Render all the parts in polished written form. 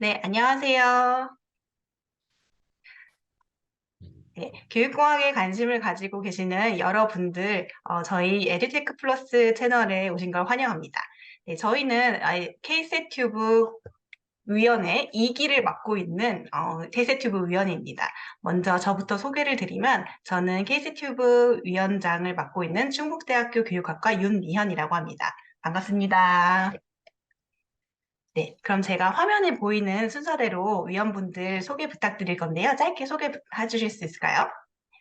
네, 안녕하세요. 네, 교육공학에 관심을 가지고 계시는 여러분들, 저희 에듀테크 플러스 채널에 오신 걸 환영합니다. 네, 저희는 KCTUB 위원회 2기를 맡고 있는 KCTUB 위원회입니다. 먼저 저부터 소개를 드리면 저는 KCTUB 위원장을 맡고 있는 충북대학교 교육학과 윤미현이라고 합니다. 반갑습니다. 네, 그럼 제가 화면에 보이는 순서대로 위원분들 소개 부탁드릴 건데요. 짧게 소개해 주실 수 있을까요?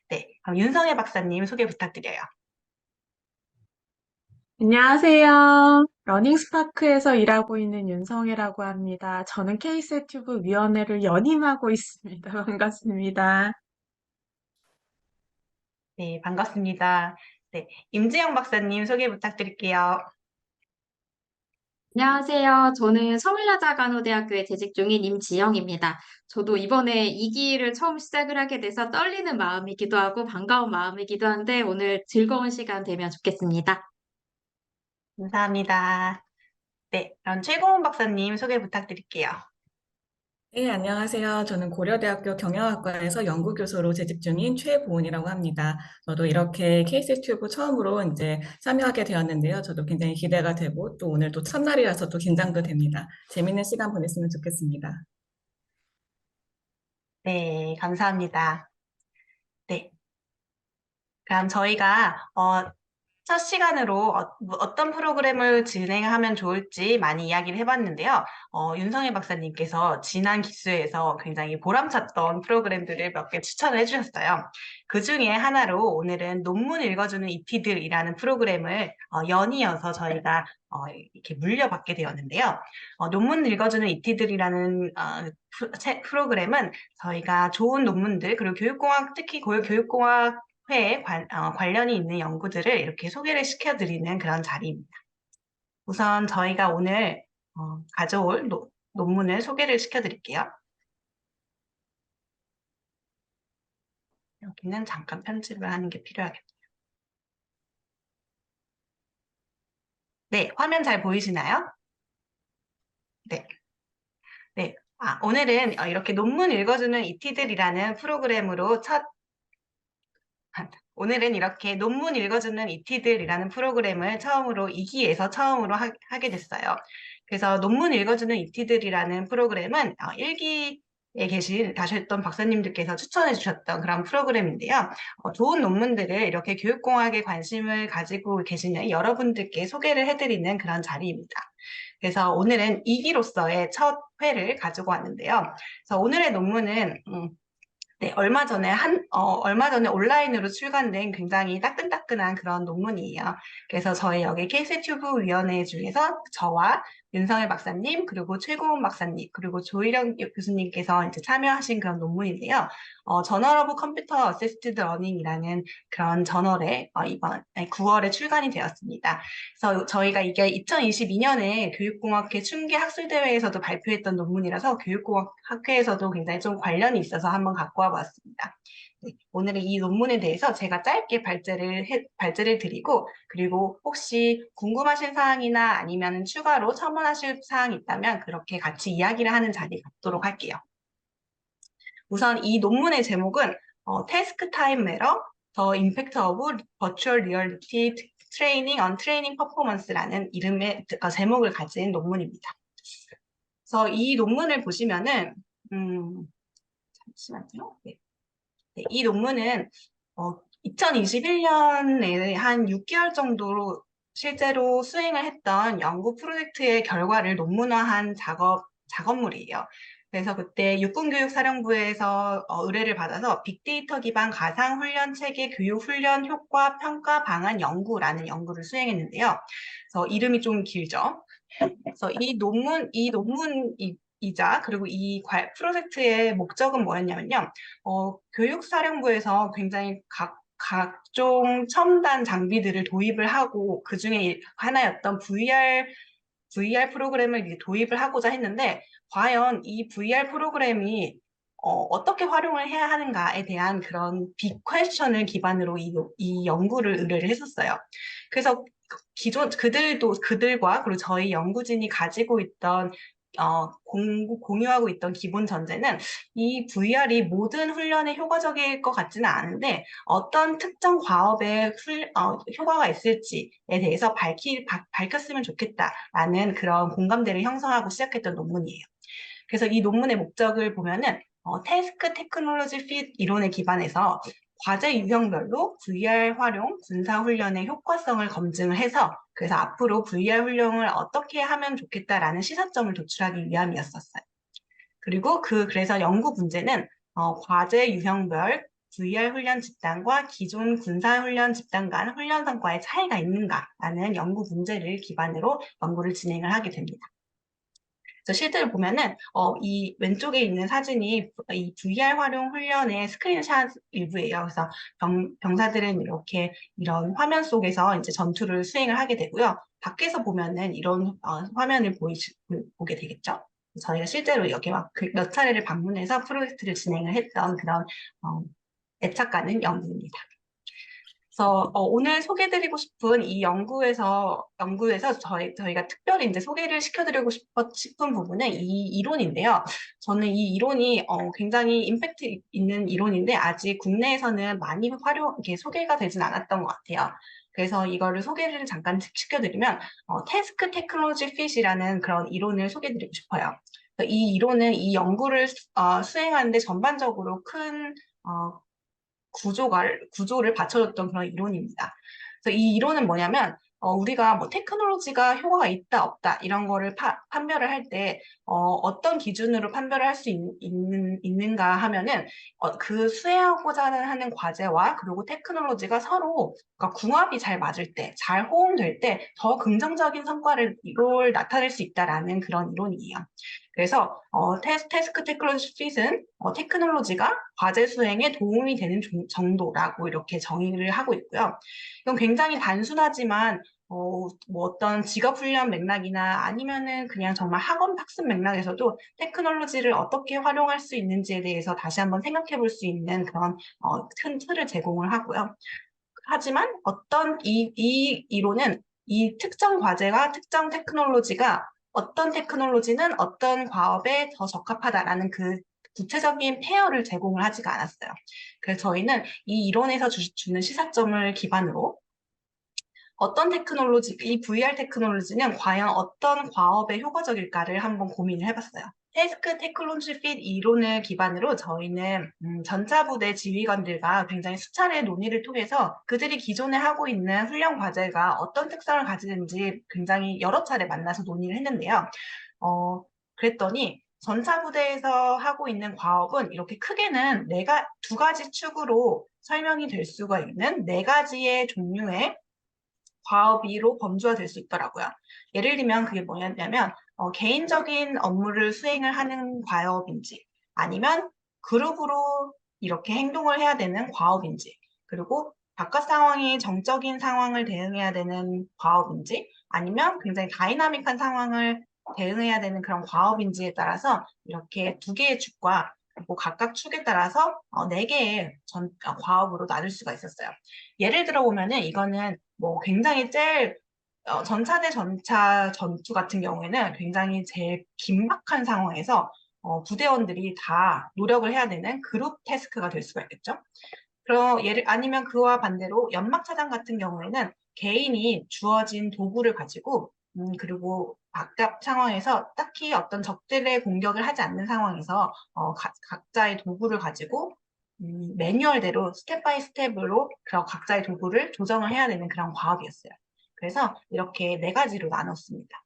네, 그럼 윤성애 박사님 소개 부탁드려요. 안녕하세요. 러닝스파크에서 일하고 있는 윤성애라고 합니다. 저는 케이스튜브 위원회를 연임하고 있습니다. 반갑습니다. 네, 반갑습니다. 네, 임지영 박사님 소개 부탁드릴게요. 안녕하세요. 저는 서울여자간호대학교에 재직 중인 임지영입니다. 저도 이번에 2기를 처음 시작을 하게 돼서 떨리는 마음이기도 하고 반가운 마음이기도 한데 오늘 즐거운 시간 되면 좋겠습니다. 감사합니다. 네, 그럼 최고은 박사님 소개 부탁드릴게요. 네, 안녕하세요. 저는 고려대학교 경영학과에서 연구교수로 재직 중인 최고은이라고 합니다. 저도 이렇게 케이스 튜브 처음으로 이제 참여하게 되었는데요. 저도 굉장히 기대가 되고 또 오늘 또 첫날이라서 또 긴장도 됩니다. 재밌는 시간 보냈으면 좋겠습니다. 네, 감사합니다. 네, 그럼 저희가 첫 시간으로 어떤 프로그램을 진행하면 좋을지 많이 이야기를 해봤는데요. 윤성혜 박사님께서 지난 기수에서 굉장히 보람찼던 프로그램들을 몇 개 추천을 해주셨어요. 그 중에 하나로 오늘은 논문 읽어주는 이티들이라는 프로그램을 연이어서 저희가 이렇게 물려받게 되었는데요. 논문 읽어주는 이티들이라는 프로그램은 저희가 좋은 논문들, 그리고 교육공학, 특히 교육공학 회에 관련이 있는 연구들을 이렇게 소개를 시켜드리는 그런 자리입니다. 우선 저희가 오늘 가져올 논문을 소개를 시켜드릴게요. 여기는 잠깐 편집을 하는 게 필요하겠네요. 네, 화면 잘 보이시나요? 네. 네. 오늘은 이렇게 논문 읽어주는 이티들이라는 프로그램으로 오늘은 이렇게 논문 읽어주는 이티들이라는 프로그램을 처음으로 2기에서 처음으로 하게 됐어요. 그래서 논문 읽어주는 이티들이라는 프로그램은 1기에 가셨던 박사님들께서 추천해 주셨던 그런 프로그램인데요. 좋은 논문들을 이렇게 교육공학에 관심을 가지고 계시는 여러분들께 소개를 해드리는 그런 자리입니다. 그래서 오늘은 2기로서의 첫 회를 가지고 왔는데요. 그래서 오늘의 논문은 네, 얼마 전에 온라인으로 출간된 굉장히 따끈따끈한 그런 논문이에요. 그래서 저희 여기 케이스튜브 위원회 중에서 저와 윤성일 박사님, 그리고 최고은 박사님, 그리고 조희령 교수님께서 이제 참여하신 그런 논문인데요. 저널 오브 컴퓨터 어시스티드 러닝이라는 그런 저널에 이번 9월에 출간이 되었습니다. 그래서 저희가 이게 2022년에 교육공학회 춘계 학술대회에서도 발표했던 논문이라서 교육공학학회에서도 굉장히 좀 관련이 있어서 한번 갖고 와봤습니다. 네, 오늘은 이 논문에 대해서 제가 짧게 발제를 드리고, 그리고 혹시 궁금하신 사항이나 아니면 추가로 첨언하실 사항이 있다면 그렇게 같이 이야기를 하는 자리 갖도록 할게요. 우선 이 논문의 제목은 Task Time Matter: The Impact of Virtual Reality Training on Training Performance라는 이름의 제목을 가진 논문입니다. 그래서 이 논문을 보시면은 잠시만요. 네. 네, 이 논문은 2021년에 한 6개월 정도로 실제로 수행을 했던 연구 프로젝트의 결과를 논문화한 작업물이에요. 그래서 그때 육군교육사령부에서 의뢰를 받아서 빅데이터 기반 가상 훈련 체계 교육 훈련 효과 평가 방안 연구라는 연구를 수행했는데요. 그래서 이름이 좀 길죠. 그래서 이 논문이자 그리고 이 프로젝트의 목적은 뭐였냐면요. 교육사령부에서 굉장히 각종 첨단 장비들을 도입을 하고 그 중에 하나였던 VR 프로그램을 이제 도입을 하고자 했는데 과연 이 VR 프로그램이 어떻게 활용을 해야 하는가에 대한 그런 빅 퀘스천을 기반으로 이 연구를 의뢰를 했었어요. 그래서 그들과 그리고 저희 연구진이 가지고 있던 공유하고 있던 기본 전제는 이 VR이 모든 훈련에 효과적일 것 같지는 않은데 어떤 특정 과업에 효과가 있을지에 대해서 밝혔으면 좋겠다라는 그런 공감대를 형성하고 시작했던 논문이에요. 그래서 이 논문의 목적을 보면은 태스크 테크놀로지 핏 이론에 기반해서 과제 유형별로 VR 활용, 군사 훈련의 효과성을 검증을 해서 그래서 앞으로 VR 훈련을 어떻게 하면 좋겠다라는 시사점을 도출하기 위함이었었어요. 그리고 그래서 연구 문제는 과제 유형별 VR 훈련 집단과 기존 군사 훈련 집단 간 훈련 성과의 차이가 있는가라는 연구 문제를 기반으로 연구를 진행을 하게 됩니다. 그래서 실제로 보면은 이 왼쪽에 있는 사진이 이 VR 활용 훈련의 스크린샷 일부예요. 그래서 병사들은 이렇게 이런 화면 속에서 이제 전투를 수행을 하게 되고요. 밖에서 보면은 이런 화면을 보게 되겠죠. 저희가 실제로 여기 몇 차례를 방문해서 프로젝트를 진행을 했던 그런 애착 가는 연구입니다. 그래서 오늘 소개드리고 싶은 이 연구에서 저희가 특별히 이제 소개를 시켜드리고 싶은 부분은 이 이론인데요. 저는 이 이론이 굉장히 임팩트 있는 이론인데 아직 국내에서는 많이 이렇게 소개가 되진 않았던 것 같아요. 그래서 이거를 소개를 잠깐 시켜드리면 태스크 테크놀로지 핏이라는 그런 이론을 소개드리고 싶어요. 이 이론은 이 연구를 수행하는데 전반적으로 큰 구조를 받쳐줬던 그런 이론입니다. 그래서 이 이론은 뭐냐면, 우리가 뭐 테크놀로지가 효과가 있다, 없다, 이런 거를 판별을 할 때, 어떤 기준으로 판별을 할 수 있는가 하면은, 그 수행하고자 하는 과제와 그리고 테크놀로지가 서로 그러니까 궁합이 잘 맞을 때, 잘 호응될 때, 더 긍정적인 성과를 나타낼 수 있다라는 그런 이론이에요. 그래서 태스크 테크놀로지 핏은 테크놀로지가 과제 수행에 도움이 되는 정도라고 이렇게 정의를 하고 있고요. 이건 굉장히 단순하지만 뭐 어떤 직업훈련 맥락이나 아니면은 그냥 정말 학원 학습 맥락에서도 테크놀로지를 어떻게 활용할 수 있는지에 대해서 다시 한번 생각해 볼 수 있는 그런 큰 틀을 제공을 하고요. 하지만 이 이론은 이 특정 과제가 특정 테크놀로지가 어떤 테크놀로지는 어떤 과업에 더 적합하다라는 그 구체적인 페어를 제공을 하지가 않았어요. 그래서 저희는 이 이론에서 주는 시사점을 기반으로 이 VR 테크놀로지는 과연 어떤 과업에 효과적일까를 한번 고민을 해봤어요. 태스크 테크놀로지 핏 이론을 기반으로 저희는 전차부대 지휘관들과 굉장히 수차례 논의를 통해서 그들이 기존에 하고 있는 훈련 과제가 어떤 특성을 가지는지 굉장히 여러 차례 만나서 논의를 했는데요. 그랬더니 전차부대에서 하고 있는 과업은 이렇게 크게는 두 가지 축으로 설명이 될 수가 있는 네 가지의 종류의 과업으로 범주화될 수 있더라고요. 예를 들면 그게 뭐냐면 개인적인 업무를 수행을 하는 과업인지 아니면 그룹으로 이렇게 행동을 해야 되는 과업인지 그리고 바깥 상황이 정적인 상황을 대응해야 되는 과업인지 아니면 굉장히 다이나믹한 상황을 대응해야 되는 그런 과업인지에 따라서 이렇게 두 개의 축과 그리고 각각 축에 따라서 네 개의 과업으로 나눌 수가 있었어요. 예를 들어 보면은 이거는 뭐 굉장히 제일 전차 대 전차 전투 같은 경우에는 굉장히 제일 긴박한 상황에서 부대원들이 다 노력을 해야 되는 그룹 태스크가 될 수가 있겠죠. 아니면 그와 반대로 연막 차장 같은 경우에는 개인이 주어진 도구를 가지고 그리고 바깥 상황에서 딱히 어떤 적들의 공격을 하지 않는 상황에서 각자의 도구를 가지고 매뉴얼대로 스텝 바이 스텝으로 각자의 도구를 조정을 해야 되는 그런 과업이었어요. 그래서 이렇게 네 가지로 나눴습니다.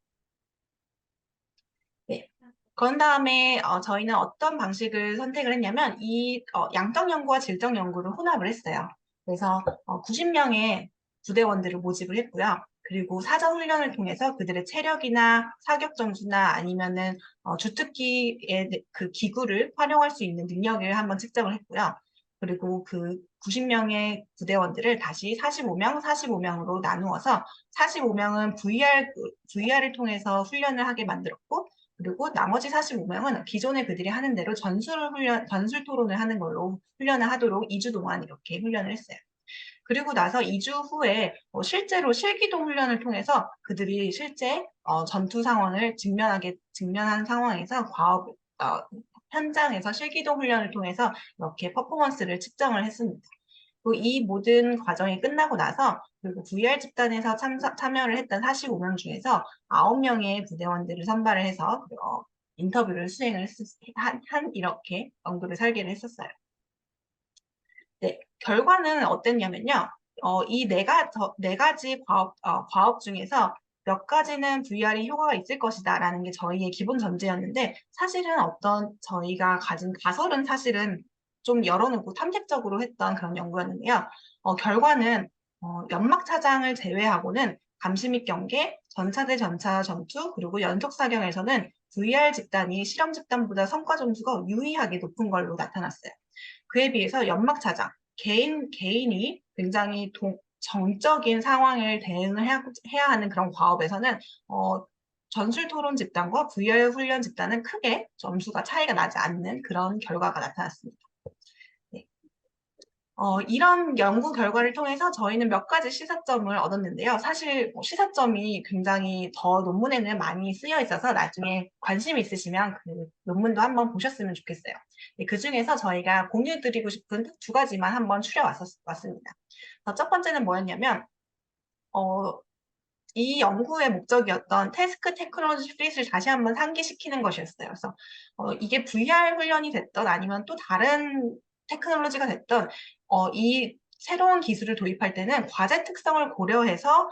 네. 그런 다음에 저희는 어떤 방식을 선택을 했냐면 이 양적 연구와 질적 연구를 혼합을 했어요. 그래서 90명의 부대원들을 모집을 했고요. 그리고 사전 훈련을 통해서 그들의 체력이나 사격 점수나 아니면은 주특기의 그 기구를 활용할 수 있는 능력을 한번 측정을 했고요. 그리고 그 90명의 부대원들을 다시 45명으로 나누어서 45명은 VR을 통해서 훈련을 하게 만들었고 그리고 나머지 45명은 기존에 그들이 하는 대로 전술 토론을 하는 걸로 훈련을 하도록 2주 동안 이렇게 훈련을 했어요. 그리고 나서 2주 후에 실제로 실기동 훈련을 통해서 그들이 실제 전투 상황을 직면한 상황에서 현장에서 실기동 훈련을 통해서 이렇게 퍼포먼스를 측정을 했습니다. 그리고 이 모든 과정이 끝나고 나서 그리고 VR 집단에서 참여를 했던 45명 중에서 9명의 부대원들을 선발을 해서 인터뷰를 수행을 이렇게 연구를 설계를 했었어요. 네, 결과는 어땠냐면요. 이 네 가지 과업 중에서 몇 가지는 VR이 효과가 있을 것이다라는 게 저희의 기본 전제였는데 사실은 저희가 가진 가설은 사실은 좀 열어놓고 탐색적으로 했던 그런 연구였는데요. 결과는 연막 차장을 제외하고는 감시 및 경계, 전차 대 전차 전투, 그리고 연속 사격에서는 VR 집단이 실험 집단보다 성과 점수가 유의하게 높은 걸로 나타났어요. 그에 비해서 연막 차장, 개인이 굉장히 정적인 상황을 대응을 해야 하는 그런 과업에서는 전술 토론 집단과 VR 훈련 집단은 크게 점수가 차이가 나지 않는 그런 결과가 나타났습니다. 네. 이런 연구 결과를 통해서 저희는 몇 가지 시사점을 얻었는데요. 사실 시사점이 굉장히 더 논문에는 많이 쓰여 있어서 나중에 관심 있으시면 그 논문도 한번 보셨으면 좋겠어요. 네, 그 중에서 저희가 공유드리고 싶은 두 가지만 한번 추려왔습니다. 첫 번째는 뭐였냐면, 이 연구의 목적이었던 태스크 테크놀로지 핏을 다시 한번 상기시키는 것이었어요. 그래서 이게 VR 훈련이 됐던 아니면 또 다른 테크놀로지가 됐던 이 새로운 기술을 도입할 때는 과제 특성을 고려해서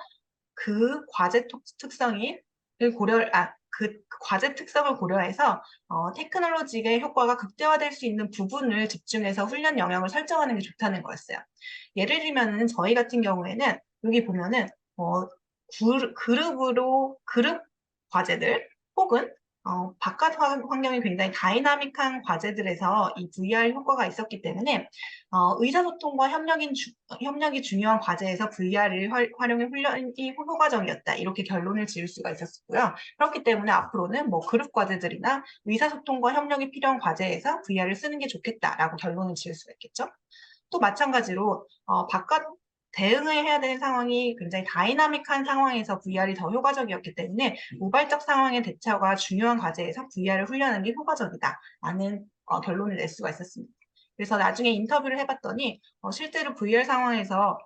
그 과제 특성을 고려해서 테크놀로지의 효과가 극대화될 수 있는 부분을 집중해서 훈련 영역을 설정하는 게 좋다는 거였어요. 예를 들면은 저희 같은 경우에는 여기 보면은 그룹 과제들 혹은 바깥 환경이 굉장히 다이나믹한 과제들에서 이 VR 효과가 있었기 때문에 의사소통과 협력이 중요한 과제에서 VR을 활용해 훈련이 효과적이었다. 이렇게 결론을 지을 수가 있었고요. 그렇기 때문에 앞으로는 뭐 그룹 과제들이나 의사소통과 협력이 필요한 과제에서 VR을 쓰는 게 좋겠다라고 결론을 지을 수가 있겠죠. 또 마찬가지로 바깥 대응을 해야 되는 상황이 굉장히 다이나믹한 상황에서 VR이 더 효과적이었기 때문에 우발적 상황의 대처가 중요한 과제에서 VR을 훈련하는 게 효과적이다라는 결론을 낼 수가 있었습니다. 그래서 나중에 인터뷰를 해봤더니 실제로 VR 상황에서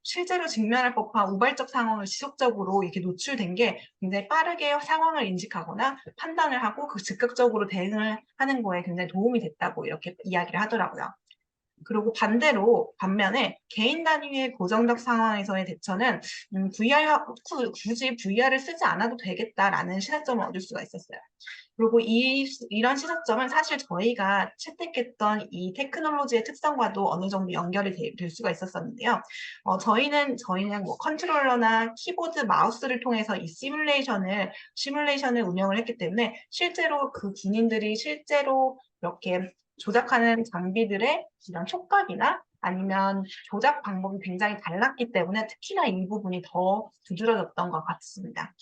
실제로 직면할 법한 우발적 상황을 지속적으로 이렇게 노출된 게 굉장히 빠르게 상황을 인식하거나 판단을 하고 그 즉각적으로 대응을 하는 거에 굉장히 도움이 됐다고 이렇게 이야기를 하더라고요. 그리고 반면에 개인 단위의 고정적 상황에서의 대처는 굳이 VR을 쓰지 않아도 되겠다라는 시사점을 얻을 수가 있었어요. 그리고 이런 시사점은 사실 저희가 채택했던 이 테크놀로지의 특성과도 어느 정도 연결이 될 수가 있었었는데요. 저희는 뭐 컨트롤러나 키보드, 마우스를 통해서 이 시뮬레이션을 운영을 했기 때문에 실제로 그 군인들이 실제로 이렇게 조작하는 장비들의 이런 촉각이나 아니면 조작 방법이 굉장히 달랐기 때문에 특히나 이 부분이 더 두드러졌던 것 같습니다.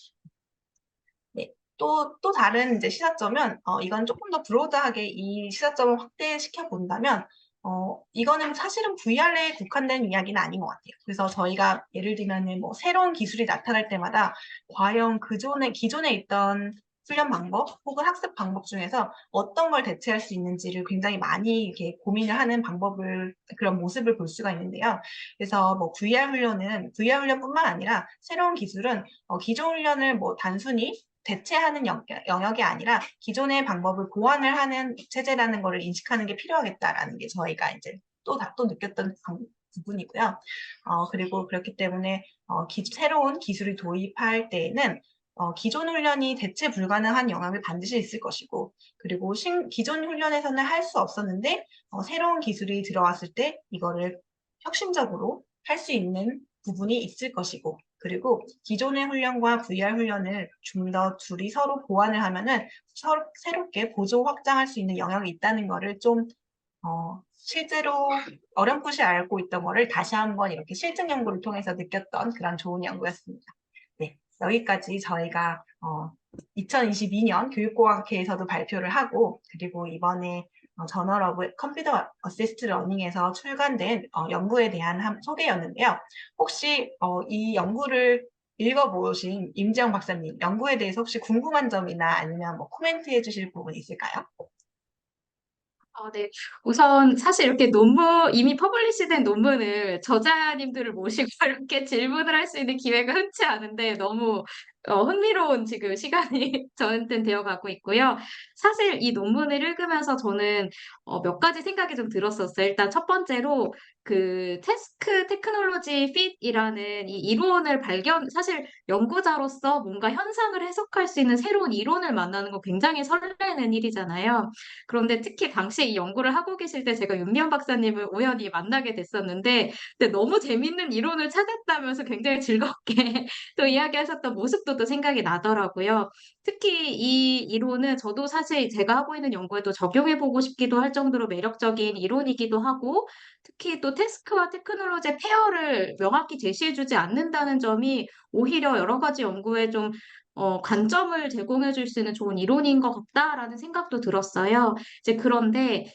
네. 또 다른 이제 시사점은, 이건 조금 더 브로드하게 이 시사점을 확대시켜 본다면, 이거는 사실은 VR에 국한된 이야기는 아닌 것 같아요. 그래서 저희가 예를 들면은 뭐 새로운 기술이 나타날 때마다 과연 기존에 있던 훈련 방법 혹은 학습 방법 중에서 어떤 걸 대체할 수 있는지를 굉장히 많이 이렇게 고민을 하는 그런 모습을 볼 수가 있는데요. 그래서 뭐 VR 훈련뿐만 아니라 새로운 기술은 기존 훈련을 뭐 단순히 대체하는 영역이 아니라 기존의 방법을 보완을 하는 체제라는 것을 인식하는 게 필요하겠다라는 게 저희가 이제 또 느꼈던 부분이고요. 그리고 그렇기 때문에 새로운 기술을 도입할 때에는 기존 훈련이 대체 불가능한 영역이 반드시 있을 것이고, 그리고 기존 훈련에서는 할 수 없었는데 새로운 기술이 들어왔을 때 이거를 혁신적으로 할 수 있는 부분이 있을 것이고, 그리고 기존의 훈련과 VR 훈련을 좀 더 둘이 서로 보완을 하면은 새롭게 보조 확장할 수 있는 영역이 있다는 거를 좀 실제로 어렴풋이 알고 있던 거를 다시 한번 이렇게 실증 연구를 통해서 느꼈던 그런 좋은 연구였습니다. 네, 여기까지 저희가 2022년 교육공학회에서도 발표를 하고, 그리고 이번에 저널 오브 컴퓨터 어시스트 러닝에서 출간된 연구에 대한 소개였는데요. 혹시 이 연구를 읽어보신 임지영 박사님, 연구에 대해서 혹시 궁금한 점이나 아니면 뭐 코멘트 해주실 부분 있을까요? 네. 우선 사실 이렇게 이미 퍼블리시된 논문을 저자님들을 모시고 이렇게 질문을 할 수 있는 기회가 흔치 않은데 너무 흥미로운 지금 시간이 저한테는 되어가고 있고요. 사실 이 논문을 읽으면서 저는 몇 가지 생각이 좀 들었었어요. 일단 첫 번째로 그 태스크 테크놀로지 핏이라는 이 이론을 사실 연구자로서 뭔가 현상을 해석할 수 있는 새로운 이론을 만나는 거 굉장히 설레는 일이잖아요. 그런데 특히 당시에 이 연구를 하고 계실 때 제가 윤미향 박사님을 우연히 만나게 됐었는데, 근데 너무 재밌는 이론을 찾았다면서 굉장히 즐겁게 또 이야기하셨던 모습도 또 생각이 나더라고요. 특히 이 이론은 저도 사실 제가 하고 있는 연구에도 적용해보고 싶기도 할 정도로 매력적인 이론이기도 하고, 특히 또 태스크와 테크놀로지의 페어를 명확히 제시해주지 않는다는 점이 오히려 여러 가지 연구에 좀 관점을 제공해 줄 수 있는 좋은 이론인 것 같다라는 생각도 들었어요. 이제 그런데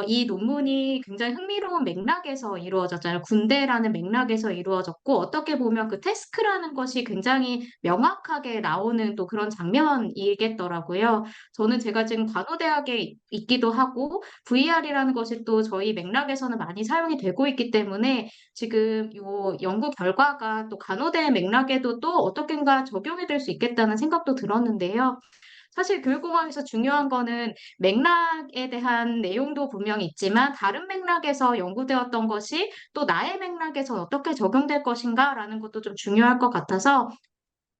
이 논문이 굉장히 흥미로운 맥락에서 이루어졌잖아요. 군대라는 맥락에서 이루어졌고 어떻게 보면 그 태스크라는 것이 굉장히 명확하게 나오는 또 그런 장면이겠더라고요. 제가 지금 간호대학에 있기도 하고 VR이라는 것이 또 저희 맥락에서는 많이 사용이 되고 있기 때문에 지금 요 연구 결과가 또 간호대 맥락에도 또 어떻게인가 적용이 될 수 있겠다는 생각도 들었는데요. 사실 교육공학에서 중요한 거는 맥락에 대한 내용도 분명히 있지만 다른 맥락에서 연구되었던 것이 또 나의 맥락에서 어떻게 적용될 것인가라는 것도 좀 중요할 것 같아서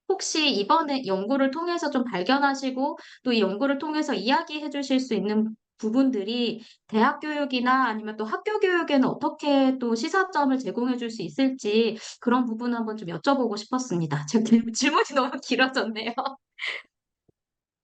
혹시 이번에 연구를 통해서 좀 발견하시고 또 이 연구를 통해서 이야기해 주실 수 있는 부분들이 대학 교육이나 아니면 또 학교 교육에는 어떻게 또 시사점을 제공해 줄 수 있을지 그런 부분 한번 좀 여쭤보고 싶었습니다. 제가 질문이 너무 길어졌네요.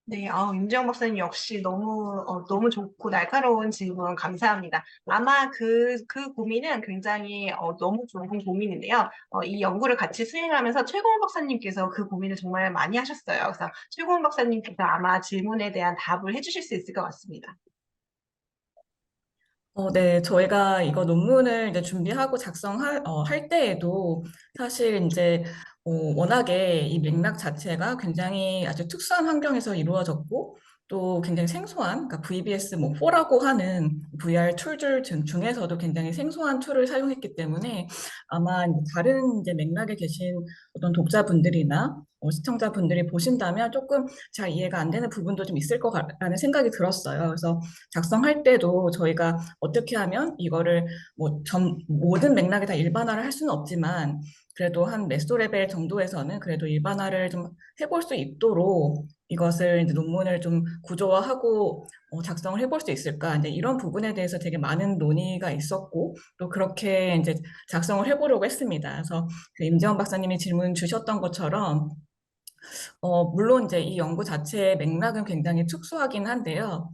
네, 임지영 박사님 역시 너무 좋고 날카로운 질문 감사합니다. 아마 그 고민은 굉장히 너무 좋은 고민인데요. 이 연구를 같이 수행하면서 최고원 박사님께서 그 고민을 정말 많이 하셨어요. 그래서 최고원 박사님께서 아마 질문에 대한 답을 해주실 수 있을 것 같습니다. 네, 저희가 이거 논문을 이제 준비하고 할 때에도 사실 이제 워낙에 이 맥락 자체가 굉장히 아주 특수한 환경에서 이루어졌고 또 굉장히 생소한, 그러니까 VBS 뭐 4라고 하는 VR 툴들 중에서도 굉장히 생소한 툴을 사용했기 때문에 아마 이제 다른 이제 맥락에 계신 어떤 독자분들이나 시청자분들이 보신다면 조금 잘 이해가 안 되는 부분도 좀 있을 것 같다는 생각이 들었어요. 그래서 작성할 때도 저희가 어떻게 하면 이거를 뭐 모든 맥락에 다 일반화를 할 수는 없지만 그래도 한 메소 레벨 정도에서는 그래도 일반화를 좀 해볼 수 있도록 이것을 이제 논문을 좀 구조화하고 작성을 해볼 수 있을까? 이제 이런 부분에 대해서 되게 많은 논의가 있었고 또 그렇게 이제 작성을 해보려고 했습니다. 그래서 그 임지원 박사님이 질문 주셨던 것처럼 물론 이제 이 연구 자체의 맥락은 굉장히 특수하긴 한데요.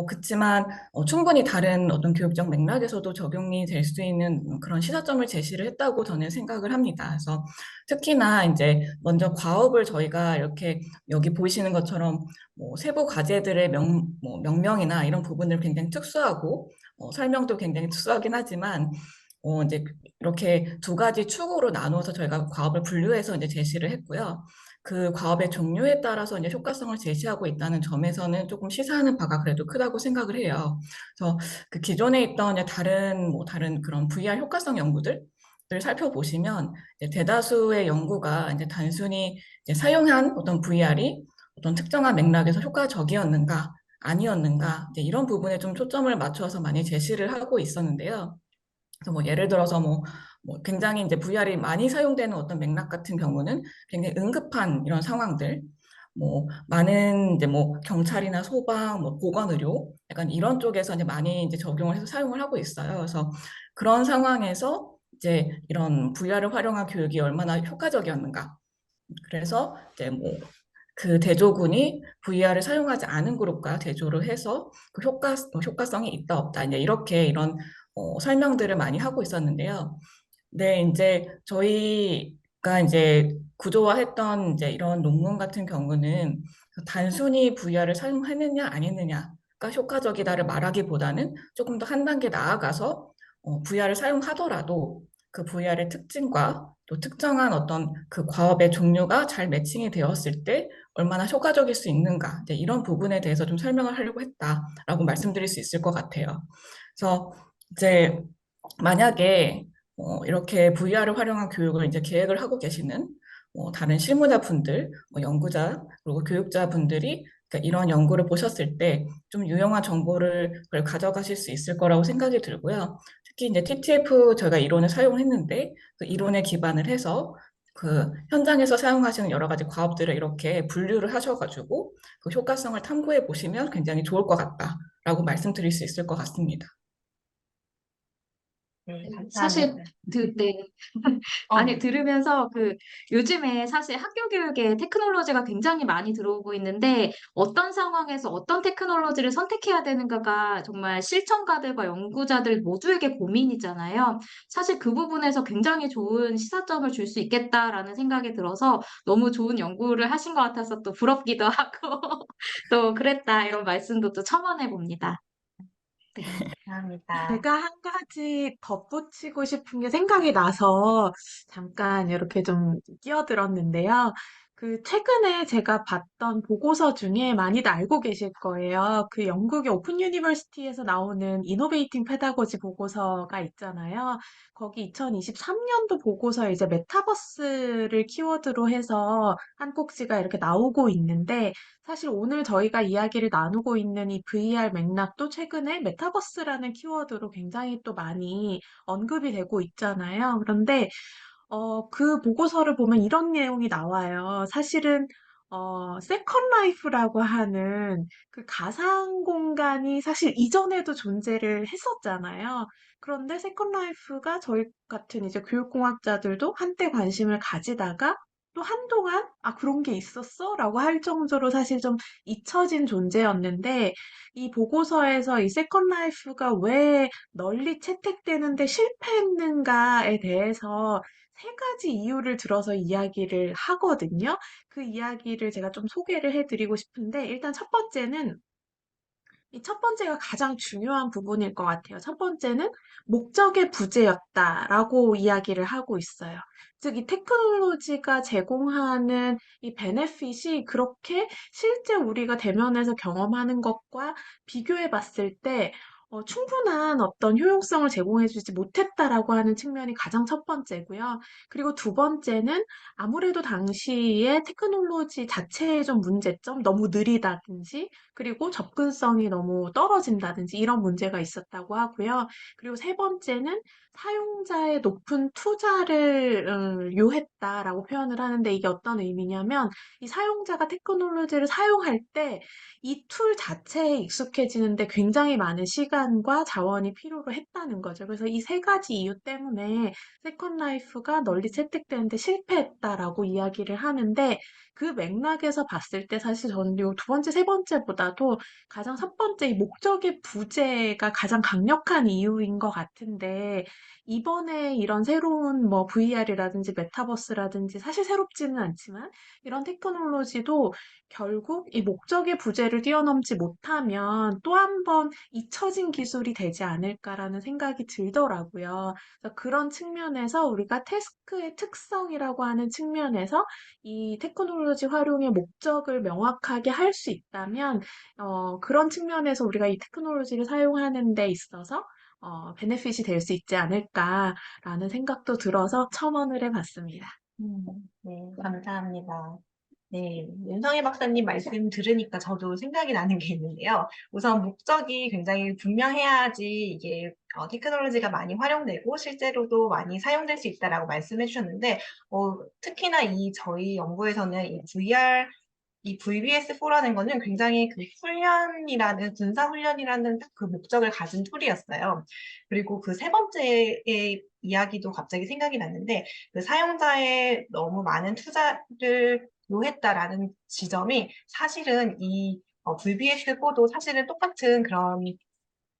그렇지만 충분히 다른 어떤 교육적 맥락에서도 적용이 될 수 있는 그런 시사점을 제시를 했다고 저는 생각을 합니다. 그래서 특히나 이제 먼저 과업을 저희가 이렇게 여기 보이시는 것처럼 뭐 세부 과제들의 뭐 명명이나 이런 부분들 굉장히 특수하고 설명도 굉장히 특수하긴 하지만 이제 이렇게 두 가지 축으로 나누어서 저희가 과업을 분류해서 이제 제시를 했고요. 그 과업의 종류에 따라서 이제 효과성을 제시하고 있다는 점에서는 조금 시사하는 바가 그래도 크다고 생각을 해요. 그래서 그 기존에 있던 이제 다른 그런 VR 효과성 연구들을 살펴보시면 이제 대다수의 연구가 이제 단순히 이제 사용한 어떤 VR이 어떤 특정한 맥락에서 효과적이었는가 아니었는가 이제 이런 부분에 좀 초점을 맞춰서 많이 제시를 하고 있었는데요. 그래서 뭐 예를 들어서 뭐 굉장히 이제 VR이 많이 사용되는 어떤 맥락 같은 경우는 굉장히 응급한 이런 상황들, 뭐 많은 이제 뭐 경찰이나 소방, 뭐 보건의료 약간 이런 쪽에서 이제 많이 이제 적용을 해서 사용을 하고 있어요. 그래서 그런 상황에서 이제 이런 VR을 활용한 교육이 얼마나 효과적이었는가. 그래서 이제 뭐 그 대조군이 VR을 사용하지 않은 그룹과 대조를 해서 그 효과성이 있다 없다 이제 이렇게 이런 설명들을 많이 하고 있었는데요. 네, 이제 저희가 이제 구조화했던 이제 이런 논문 같은 경우는 단순히 VR을 사용했느냐 안 했느냐 효과적이다를 말하기보다는 조금 더 한 단계 나아가서 VR을 사용하더라도 그 VR의 특징과 또 특정한 어떤 그 과업의 종류가 잘 매칭이 되었을 때 얼마나 효과적일 수 있는가, 이제 이런 부분에 대해서 좀 설명을 하려고 했다라고 말씀드릴 수 있을 것 같아요. 그래서 이제 만약에 이렇게 VR을 활용한 교육을 이제 계획을 하고 계시는 다른 실무자분들, 연구자, 그리고 교육자분들이 그러니까 이런 연구를 보셨을 때 좀 유용한 정보를 그걸 가져가실 수 있을 거라고 생각이 들고요. 특히 이제 TTF 저희가 이론을 사용했는데 그 이론에 기반을 해서 그 현장에서 사용하시는 여러 가지 과업들을 이렇게 분류를 하셔가지고 그 효과성을 탐구해 보시면 굉장히 좋을 것 같다라고 말씀드릴 수 있을 것 같습니다. 네, 사실, 감사합니다. 네. 아니, 들으면서 요즘에 사실 학교 교육에 테크놀로지가 굉장히 많이 들어오고 있는데 어떤 상황에서 어떤 테크놀로지를 선택해야 되는가가 정말 실천가들과 연구자들 모두에게 고민이잖아요. 사실 그 부분에서 굉장히 좋은 시사점을 줄 수 있겠다라는 생각이 들어서 너무 좋은 연구를 하신 것 같아서 또 부럽기도 하고 또 그랬다 이런 말씀도 또 첨언해 봅니다. 네. 감사합니다. 제가 한 가지 덧붙이고 싶은 게 생각이 나서 잠깐 이렇게 좀 끼어들었는데요. 최근에 제가 봤던 보고서 중에 많이들 알고 계실 거예요. 영국의 오픈 유니버시티에서 나오는 이노베이팅 페다고지 보고서가 있잖아요. 거기 2023년도 보고서에 이제 메타버스를 키워드로 해서 한 꼭지가 이렇게 나오고 있는데 사실 오늘 저희가 이야기를 나누고 있는 이 VR 맥락도 최근에 메타버스라는 키워드로 굉장히 또 많이 언급이 되고 있잖아요. 그런데 그 보고서를 보면 이런 내용이 나와요. 사실은 세컨 라이프라고 하는 그 가상 공간이 사실 이전에도 존재를 했었잖아요. 그런데 세컨 라이프가 저희 같은 이제 교육공학자들도 한때 관심을 가지다가 또 한동안 그런 게 있었어? 라고 할 정도로 사실 좀 잊혀진 존재였는데 이 보고서에서 이 세컨 라이프가 왜 널리 채택되는데 실패했는가에 대해서 세 가지 이유를 들어서 이야기를 하거든요. 그 이야기를 제가 좀 소개를 해드리고 싶은데, 일단 첫 번째는 이 첫 번째가 가장 중요한 부분일 것 같아요. 첫 번째는 목적의 부재였다라고 이야기를 하고 있어요. 즉, 이 테크놀로지가 제공하는 이 베네핏이 그렇게 실제 우리가 대면에서 경험하는 것과 비교해 봤을 때 충분한 어떤 효용성을 제공해주지 못했다라고 하는 측면이 가장 첫 번째고요. 그리고 두 번째는 아무래도 당시에 테크놀로지 자체의 좀 문제점, 너무 느리다든지 그리고 접근성이 너무 떨어진다든지 이런 문제가 있었다고 하고요. 그리고 세 번째는 사용자의 높은 투자를 요했다라고 표현을 하는데 이게 어떤 의미냐면 이 사용자가 테크놀로지를 사용할 때 이 툴 자체에 익숙해지는데 굉장히 많은 시간과 자원이 필요로 했다는 거죠. 그래서 이 세 가지 이유 때문에 세컨 라이프가 널리 채택되는데 실패했다라고 이야기를 하는데 그 맥락에서 봤을 때 사실 저는 요 두 번째, 세 번째보다도 가장 첫 번째 이 목적의 부재가 가장 강력한 이유인 것 같은데 이번에 이런 새로운 뭐 VR이라든지 메타버스라든지 사실 새롭지는 않지만 이런 테크놀로지도 결국 이 목적의 부재를 뛰어넘지 못하면 또 한 번 잊혀진 기술이 되지 않을까라는 생각이 들더라고요. 그래서 그런 측면에서 우리가 태스크의 특성이라고 하는 측면에서 이 테크놀로지 활용의 목적을 명확하게 할 수 있다면, 그런 측면에서 우리가 이 테크놀로지를 사용하는 데 있어서, 베네핏이 될 수 있지 않을까라는 생각도 들어서 첨언을 해봤습니다. 네, 감사합니다. 네, 윤성희 박사님 말씀 들으니까 저도 생각이 나는 게 있는데요. 우선 목적이 굉장히 분명해야지 이게 테크놀로지가 많이 활용되고 실제로도 많이 사용될 수 있다라고 말씀해 주셨는데, 특히나 저희 연구에서는 이 VBS4라는 거는 굉장히 군사 훈련이라는 딱 그 목적을 가진 툴이었어요. 그리고 그 세 번째의 이야기도 갑자기 생각이 났는데, 그 사용자의 너무 많은 투자를 요했다라는 지점이 사실은 VBS4도 사실은 똑같은 그런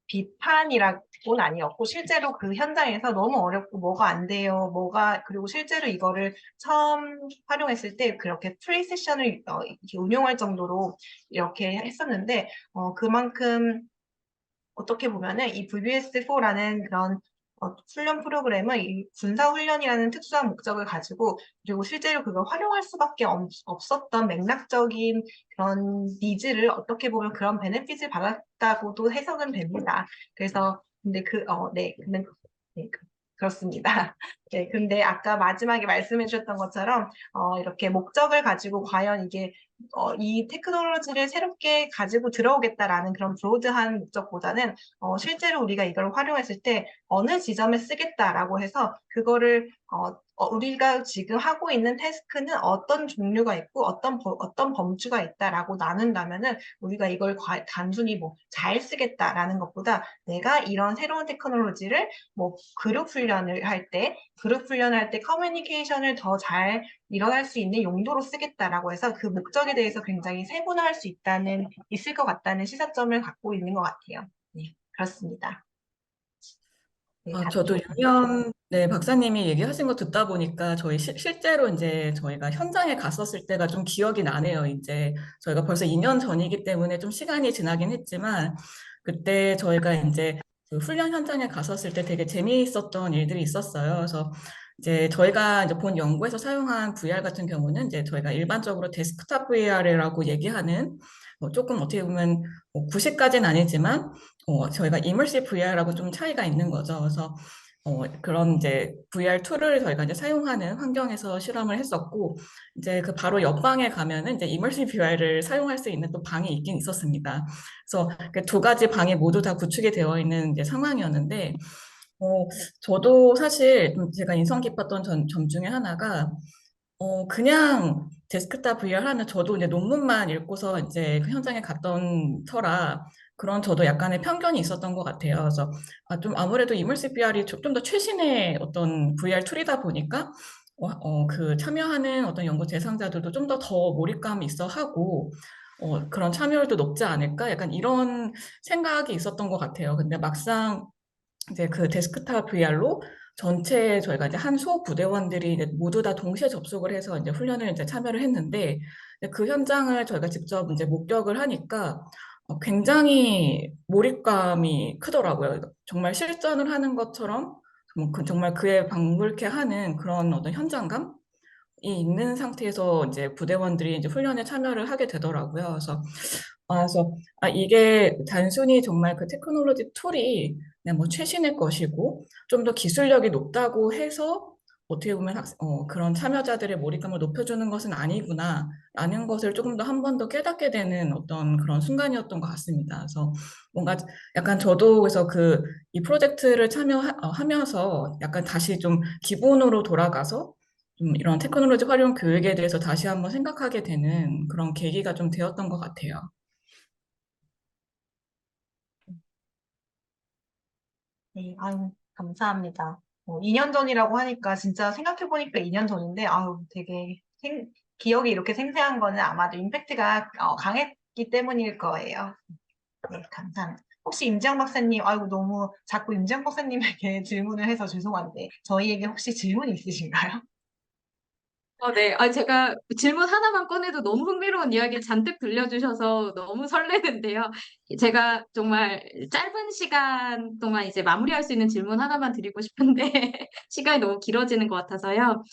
비판이라고는 아니었고 실제로 그 현장에서 너무 어렵고 뭐가 안 돼요. 그리고 실제로 이거를 처음 활용했을 때 그렇게 프리 세션을 이렇게 운용할 정도로 이렇게 했었는데 그만큼 어떻게 보면은 이 VBS4라는 그런 훈련 프로그램은 이 군사훈련이라는 특수한 목적을 가지고 그리고 실제로 그걸 활용할 수밖에 없었던 맥락적인 그런 니즈를 어떻게 보면 그런 베네핏을 받았다고도 해석은 됩니다. 그래서 근데 네, 그렇습니다. 네, 근데 아까 마지막에 말씀해 주셨던 것처럼 이렇게 목적을 가지고 과연 이게 이 테크놀로지를 새롭게 가지고 들어오겠다라는 그런 브로드한 목적보다는 실제로 우리가 이걸 활용했을 때 어느 지점에 쓰겠다라고 해서 그거를 우리가 지금 하고 있는 태스크는 어떤 종류가 있고 어떤 범주가 있다라고 나눈다면은 우리가 이걸 단순히 뭐 잘 쓰겠다라는 것보다 내가 이런 새로운 테크놀로지를 뭐 그룹 훈련을 할 때 커뮤니케이션을 더 잘 일어날 수 있는 용도로 쓰겠다라고 해서 그 목적에 대해서 굉장히 세분화할 수 있을 것 같다는 시사점을 갖고 있는 것 같아요. 네, 그렇습니다. 네, 저도 윤희연 네, 박사님이 얘기하신 거 듣다 보니까 실제로 이제 저희가 현장에 갔었을 때가 좀 기억이 나네요. 이제 저희가 벌써 2년 전이기 때문에 좀 시간이 지나긴 했지만 그때 저희가 이제 그 훈련 현장에 갔었을 때 되게 재미있었던 일들이 있었어요. 그래서 이제 저희가 이제 본 연구에서 사용한 VR 같은 경우는 이제 저희가 일반적으로 데스크탑 VR이라고 얘기하는 조금 어떻게 보면 90까지는 아니지만 저희가 이머시브 VR하고 좀 차이가 있는 거죠. 그래서 그런 이제 VR 툴을 저희가 이제 사용하는 환경에서 실험을 했었고, 이제 그 바로 옆방에 가면은 이제 이머시브 VR을 사용할 수 있는 또 방이 있긴 있었습니다. 그래서 그 두 가지 방이 모두 다 구축이 되어 있는 이제 상황이었는데, 어, 저도 사실 좀 제가 인상 깊었던 점 중에 하나가 그냥 데스크탑 VR 하면 저도 이제 논문만 읽고서 이제 그 현장에 갔던 터라 그런 저도 약간의 편견이 있었던 것 같아요. 그래서 좀 아무래도 이머시브 VR이 좀 더 최신의 어떤 VR 툴이다 보니까 그 참여하는 어떤 연구 대상자들도 좀 더 몰입감이 있어 하고 그런 참여율도 높지 않을까? 약간 이런 생각이 있었던 것 같아요. 근데 막상 이제 그 데스크탑 VR로 전체 저희가 이제 한 소부대원들이 이제 모두 다 동시에 접속을 해서 이제 훈련을 이제 참여를 했는데 그 현장을 저희가 직접 이제 목격을 하니까 굉장히 몰입감이 크더라고요. 정말 실전을 하는 것처럼 정말 그에 방불케 하는 그런 어떤 현장감이 있는 상태에서 이제 부대원들이 이제 훈련에 참여를 하게 되더라고요. 그래서 이게 단순히 정말 그 테크놀로지 툴이 그냥 뭐 최신의 것이고 좀 더 기술력이 높다고 해서 어떻게 보면 그런 참여자들의 몰입감을 높여주는 것은 아니구나라는 것을 조금 더 한 번 더 깨닫게 되는 어떤 그런 순간이었던 것 같습니다. 그래서 뭔가 약간 저도 그래서 이 프로젝트를 참여하면서 약간 다시 좀 기본으로 돌아가서 좀 이런 테크놀로지 활용 교육에 대해서 다시 한번 생각하게 되는 그런 계기가 좀 되었던 것 같아요. 네, 아유, 감사합니다. 2년 전이라고 하니까 진짜 생각해보니까 2년 전인데, 아유, 되게 기억이 이렇게 생생한 거는 아마도 임팩트가 강했기 때문일 거예요. 네, 감사합니다. 혹시 임지영 박사님, 아이고, 너무 자꾸 임지영 박사님에게 질문을 해서 죄송한데, 저희에게 혹시 질문 있으신가요? 네. 제가 질문 하나만 꺼내도 너무 흥미로운 이야기 잔뜩 들려주셔서 너무 설레는데요. 제가 정말 짧은 시간 동안 이제 마무리할 수 있는 질문 하나만 드리고 싶은데, 시간이 너무 길어지는 것 같아서요.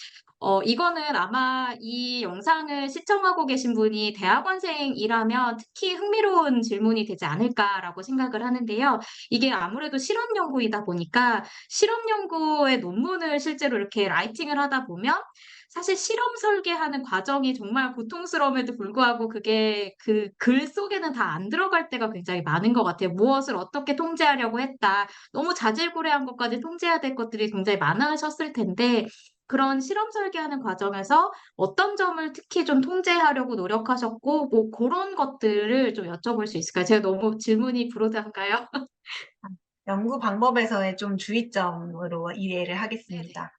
이거는 아마 이 영상을 시청하고 계신 분이 대학원생이라면 특히 흥미로운 질문이 되지 않을까라고 생각을 하는데요. 이게 아무래도 실험 연구이다 보니까 실험 연구의 논문을 실제로 이렇게 라이팅을 하다 보면 사실 실험 설계하는 과정이 정말 고통스러움에도 불구하고 그게 그 글 속에는 다 안 들어갈 때가 굉장히 많은 것 같아요. 무엇을 어떻게 통제하려고 했다. 너무 자질구레한 것까지 통제해야 될 것들이 굉장히 많으셨을 텐데 그런 실험 설계하는 과정에서 어떤 점을 특히 좀 통제하려고 노력하셨고 뭐 그런 것들을 좀 여쭤볼 수 있을까요? 제가 너무 질문이 브로드한가요? 연구 방법에서의 좀 주의점으로 이해를 하겠습니다.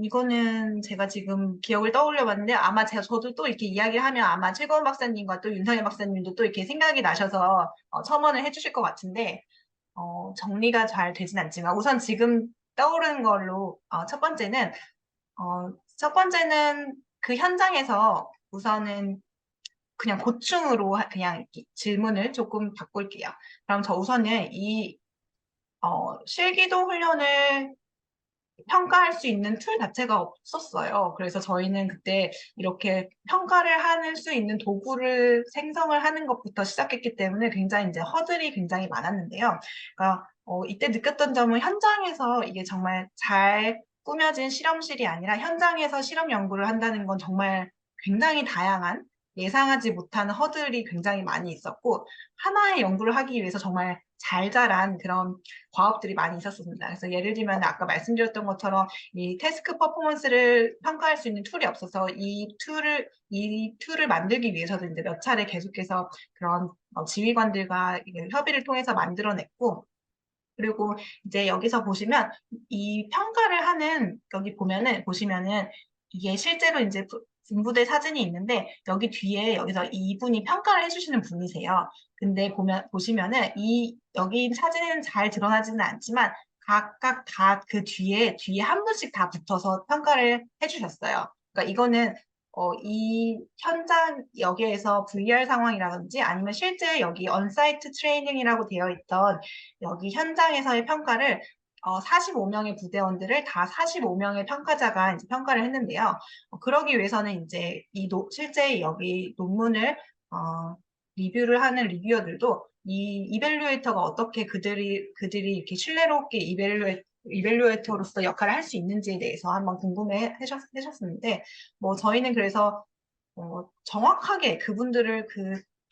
이거는 제가 지금 기억을 떠올려 봤는데 아마 저도 또 이렇게 이야기를 하면 아마 최고원 박사님과 또 윤상현 박사님도 또 이렇게 생각이 나셔서 첨언을 해주실 것 같은데 정리가 잘 되진 않지만 우선 지금 떠오르는 걸로 첫 번째는 그 현장에서 우선은 그냥 고충으로 그냥 이렇게 질문을 조금 바꿀게요. 그럼 저 우선은 실기도 훈련을 평가할 수 있는 툴 자체가 없었어요. 그래서 저희는 그때 이렇게 평가를 할 수 있는 도구를 생성을 하는 것부터 시작했기 때문에 굉장히 이제 허들이 굉장히 많았는데요. 그러니까 이때 느꼈던 점은 현장에서 이게 정말 잘 꾸며진 실험실이 아니라 현장에서 실험 연구를 한다는 건 정말 굉장히 다양한 예상하지 못한 허들이 굉장히 많이 있었고 하나의 연구를 하기 위해서 정말 잘 자란 그런 과업들이 많이 있었습니다. 그래서 예를 들면 아까 말씀드렸던 것처럼 이 태스크 퍼포먼스를 평가할 수 있는 툴이 없어서 이 툴을 만들기 위해서도 이제 몇 차례 계속해서 그런 지휘관들과 협의를 통해서 만들어냈고 그리고 이제 여기서 보시면 이 평가를 하는 여기 보시면은 이게 실제로 이제 분부대 사진이 있는데 여기 뒤에 여기서 이분이 평가를 해주시는 분이세요. 근데 보시면은 여기 사진에는 잘 드러나지는 않지만 각각 다 그 뒤에 한 분씩 다 붙어서 평가를 해주셨어요. 그러니까 이거는 이 현장 여기에서 VR 상황이라든지 아니면 실제 여기 언사이트 트레이닝이라고 되어 있던 여기 현장에서의 평가를 45명의 부대원들을 다 45명의 평가자가 이제 평가를 했는데요. 그러기 위해서는 이제 실제 여기 논문을 리뷰를 하는 리뷰어들도 이 이벨루에이터가 어떻게 그들이 이렇게 신뢰롭게 이벨루에이터로서 역할을 할 수 있는지에 대해서 한번 궁금해 하셨는데, 뭐 저희는 그래서 정확하게 그분들을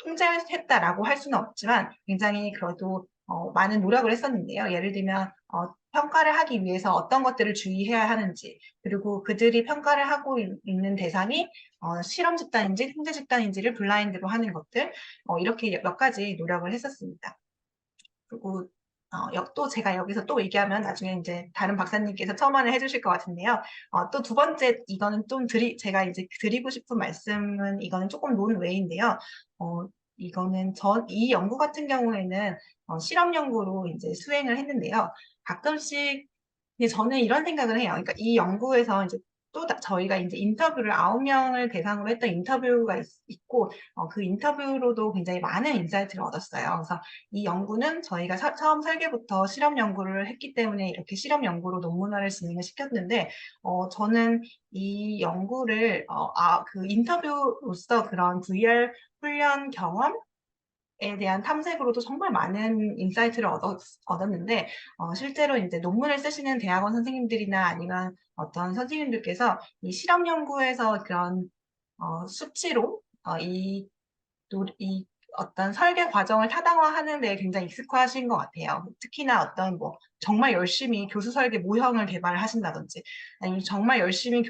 통제했다라고 할 수는 없지만 굉장히 그래도 많은 노력을 했었는데요. 예를 들면 평가를 하기 위해서 어떤 것들을 주의해야 하는지 그리고 그들이 평가를 하고 있는 대상이 실험 집단인지 통제 집단인지를 블라인드로 하는 것들 이렇게 몇 가지 노력을 했었습니다. 그리고 또 제가 여기서 또 얘기하면 나중에 이제 다른 박사님께서 첨언을 해주실 것 같은데요. 또 두 번째, 이거는 제가 이제 드리고 싶은 말씀은 이거는 조금 논외인데요. 이거는 이 연구 같은 경우에는 실험 연구로 이제 수행을 했는데요. 가끔씩 근데 저는 이런 생각을 해요. 그러니까 이 연구에서 이제 저희가 이제 인터뷰를 9명을 대상으로 했던 인터뷰가 있고 그 인터뷰로도 굉장히 많은 인사이트를 얻었어요. 그래서 이 연구는 저희가 처음 설계부터 실험 연구를 했기 때문에 이렇게 실험 연구로 논문화를 진행을 시켰는데, 저는 이 연구를, 그 인터뷰로서 그런 VR 훈련 경험에 대한 탐색으로도 정말 많은 인사이트를 얻었는데, 실제로 이제 논문을 쓰시는 대학원 선생님들이나 아니면 어떤 선생님들께서 이 실험 연구에서 그런 수치로 이 어떤 설계 과정을 타당화하는 데 굉장히 익숙하신 것 같아요. 특히나 어떤 뭐 정말 열심히 교수 설계 모형을 개발하신다든지 아니면 정말 열심히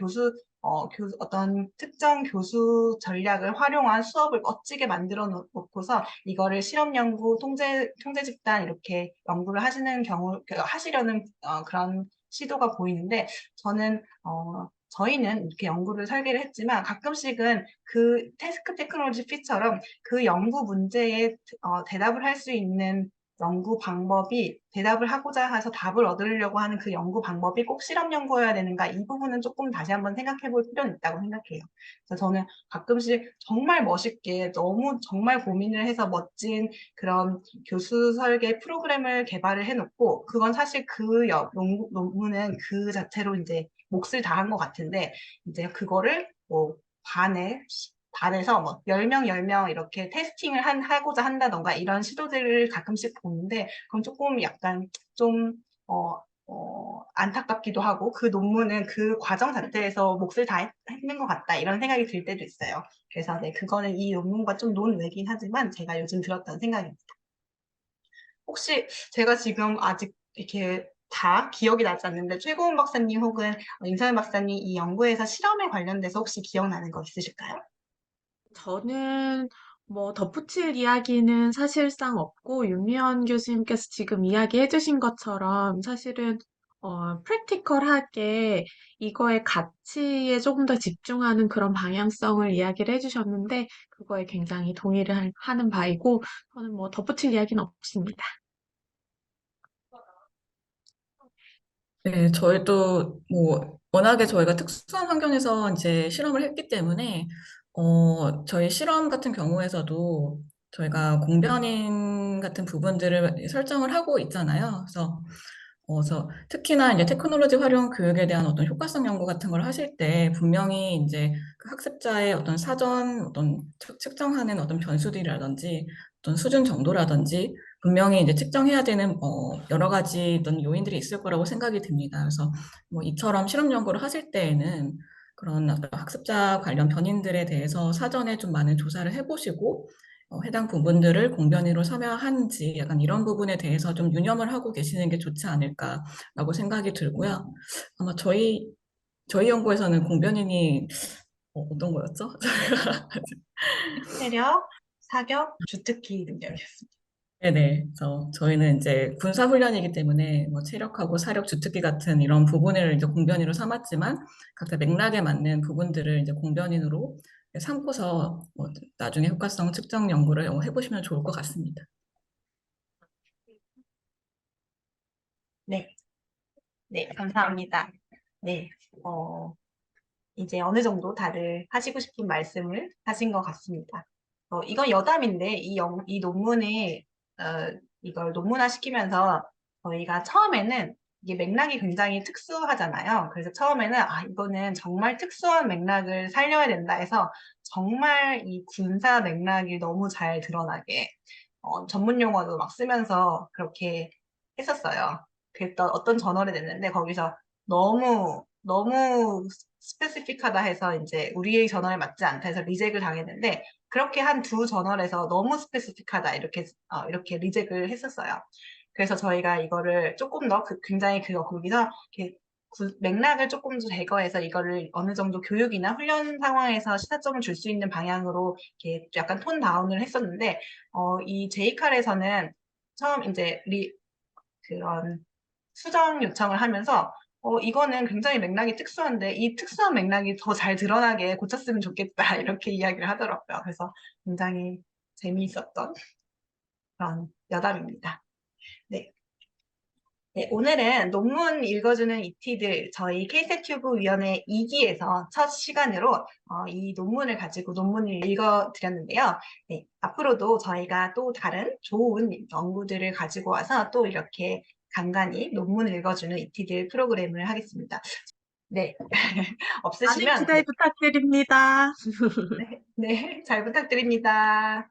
어떤 특정 교수 전략을 활용한 수업을 멋지게 만들어 놓고서 이거를 실험 연구, 통제 집단 이렇게 연구를 하시려는 그런 시도가 보이는데 저희는 이렇게 연구를 설계를 했지만 가끔씩은 그 태스크 테크놀로지 P처럼 그 연구 문제에 대답을 할 수 있는 연구 방법이 대답을 하고자 해서 답을 얻으려고 하는 그 연구 방법이 꼭 실험 연구여야 되는가 이 부분은 조금 다시 한번 생각해 볼 필요는 있다고 생각해요. 그래서 저는 가끔씩 정말 멋있게 너무 정말 고민을 해서 멋진 그런 교수 설계 프로그램을 개발을 해놓고 그건 사실 논문은 그 자체로 이제 몫을 다한 것 같은데 이제 그거를 뭐 반에서 뭐 10명, 10명 이렇게 테스팅을 하고자 한다던가 이런 시도들을 가끔씩 보는데 그건 조금 약간 좀 안타깝기도 하고 그 논문은 그 과정 자체에서 몫을 다했는 것 같다 이런 생각이 들 때도 있어요. 그래서 네, 그거는 이 논문과 좀 논외긴 하지만 제가 요즘 들었던 생각입니다. 혹시 제가 지금 아직 이렇게 다 기억이 나지 않는데 최고은 박사님 혹은 임서연 박사님 이 연구에서 실험에 관련돼서 혹시 기억나는 거 있으실까요? 저는 뭐 덧붙일 이야기는 사실상 없고 윤미원 교수님께서 지금 이야기해 주신 것처럼 사실은 프랙티컬하게 이거의 가치에 조금 더 집중하는 그런 방향성을 이야기를 해주셨는데 그거에 굉장히 동의를 하는 바이고 저는 뭐 덧붙일 이야기는 없습니다. 네, 저희도 뭐 워낙에 저희가 특수한 환경에서 이제 실험을 했기 때문에 저희 실험 같은 경우에서도 저희가 공변인 같은 부분들을 설정을 하고 있잖아요. 그래서 특히나 이제 테크놀로지 활용 교육에 대한 어떤 효과성 연구 같은 걸 하실 때 분명히 이제 그 학습자의 어떤 사전 어떤 측정하는 어떤 변수들이라든지 어떤 수준 정도라든지 분명히 이제 측정해야 되는 여러 가지 어떤 요인들이 있을 거라고 생각이 듭니다. 그래서 뭐 이처럼 실험 연구를 하실 때에는 그런 어떤 학습자 관련 변인들에 대해서 사전에 좀 많은 조사를 해보시고 해당 부분들을 공변이로 참여하는지 약간 이런 부분에 대해서 좀 유념을 하고 계시는 게 좋지 않을까라고 생각이 들고요. 아마 저희 연구에서는 공변인이 어떤 거였죠? 체력, 사격, 주특기 능력이었습니다. 네네. 그래서 저희는 이제 군사훈련이기 때문에 뭐 체력하고 사력, 주특기 같은 이런 부분을 이제 공변이로 삼았지만 각자 맥락에 맞는 부분들을 이제 공변인으로 삼고서 뭐 나중에 효과성 측정 연구를 해보시면 좋을 것 같습니다. 네, 네, 감사합니다. 네, 어, 이제 어느 정도 다들 하시고 싶은 말씀을 하신 것 같습니다. 이건 여담인데, 이 논문을, 어, 이걸 논문화 시키면서 저희가 처음에는 이게 맥락이 굉장히 특수하잖아요. 그래서 처음에는, 이거는 정말 특수한 맥락을 살려야 된다 해서 정말 이 군사 맥락이 너무 잘 드러나게, 전문 용어도 막 쓰면서 그렇게 했었어요. 그랬던 어떤 저널에 냈는데, 거기서 너무 스페시픽하다 해서 이제 우리의 저널에 맞지 않다 해서 리젝을 당했는데 그렇게 한 두 저널에서 너무 스페시픽하다 이렇게 리젝을 했었어요. 그래서 저희가 이거를 조금 더 굉장히 거기서 이렇게 맥락을 조금 더 제거해서 이거를 어느 정도 교육이나 훈련 상황에서 시사점을 줄 수 있는 방향으로 이렇게 약간 톤 다운을 했었는데 이 제이칼에서는 처음 이제 그런 수정 요청을 하면서 이거는 굉장히 맥락이 특수한데 이 특수한 맥락이 더 잘 드러나게 고쳤으면 좋겠다 이렇게 이야기를 하더라고요. 그래서 굉장히 재미있었던 그런 여담입니다. 네. 네, 오늘은 논문 읽어주는 이티들 저희 케이스튜브 위원회 2기에서 첫 시간으로 이 논문을 가지고 논문을 읽어드렸는데요. 네, 앞으로도 저희가 또 다른 좋은 연구들을 가지고 와서 또 이렇게 간간히 논문을 읽어주는 이티들 프로그램을 하겠습니다. 네, 많은 없으시면 기대 부탁드립니다. 네, 잘 부탁드립니다.